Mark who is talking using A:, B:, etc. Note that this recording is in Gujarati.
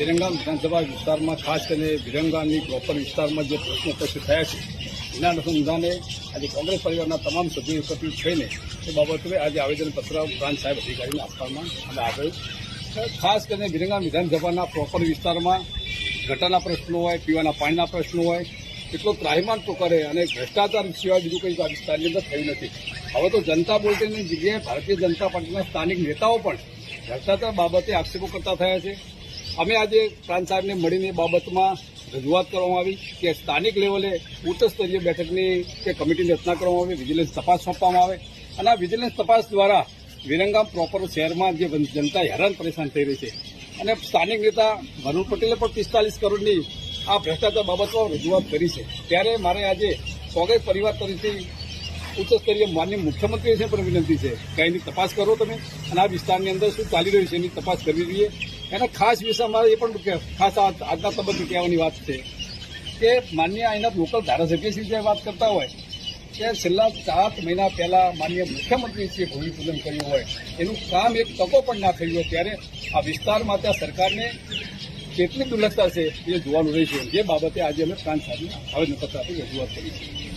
A: વિરંગામ વિધાનસભા વિસ્તારમાં ખાસ કરીને વિરંગામની પ્રોપર વિસ્તારમાં જે પ્રશ્નો ઉપસ્થિત થયા છે એના અનુસંધાને આજે કોંગ્રેસ પરિવારના તમામ સભ્યો એકત્રિત થઈને એ બાબતે આજે આવેદનપત્ર પ્રાંત સાહેબ અધિકારીને આપવામાં અમે આગળ ખાસ કરીને વિરંગામ વિધાનસભાના પ્રોપર વિસ્તારમાં ગટરના પ્રશ્નો હોય, પીવાના પાણીના પ્રશ્નો હોય, એટલો ત્રાહિમામ તો કરે અને ભ્રષ્ટાચાર સિવાય બીજું કંઈ આ વિસ્તારની અંદર થયું નથી. હવે તો જનતા બોલતીની જગ્યાએ ભારતીય જનતા પાર્ટીના સ્થાનિક નેતાઓ પણ ભ્રષ્ટાચાર બાબતે આક્ષેપો કરતા થયા છે. અમે આજે પ્રાંત સાહેબને મળીને બાબતમાં રજૂઆત કરવામાં આવી કે સ્થાનિક લેવલે ઉચ્ચ સ્તરીય બેઠકની કે કમિટીની રચના કરવામાં આવે, વિજિલન્સ તપાસ સોંપવામાં આવે અને આ વિજિલન્સ તપાસ દ્વારા વિરંગામ પ્રોપર શહેરમાં જે જનતા હેરાન પરેશાન થઈ રહી છે અને સ્થાનિક નેતા ભરૂચ પટેલે પણ 45 કરોડની આ ભ્રષ્ટાચાર બાબતમાં રજૂઆત કરી છે. ત્યારે મારે આજે કોંગ્રેસ પરિવાર તરફથી ઉચ્ચ સ્તરીય માનનીય મુખ્યમંત્રીને પણ વિનંતી છે કે એની તપાસ કરો તમે અને આ વિસ્તારની અંદર શું ચાલી રહ્યું છે એની તપાસ કરવી જોઈએ. એના ખાસ વિષય મારે એ પણ ખાસ આજના તબક્કે કહેવાની વાત છે કે માનનીય અહીંના લોકલ ધારાસભ્યશ્રી જે વાત કરતા હોય કે છેલ્લા 7 મહિના પહેલા માનનીય મુખ્યમંત્રીશ્રીએ ભૂમિપૂજન કર્યું હોય, એનું કામ એક તકો પણ ના થયું હોય, ત્યારે આ વિસ્તારમાં ત્યાં સરકારને કેટલી દુર્લભતા છે એ જોવાનું રહેશે. જે બાબતે આજે અમે પ્રાંત સાહેબને આવેદનપત્ર આપી રજૂઆત કરી છે.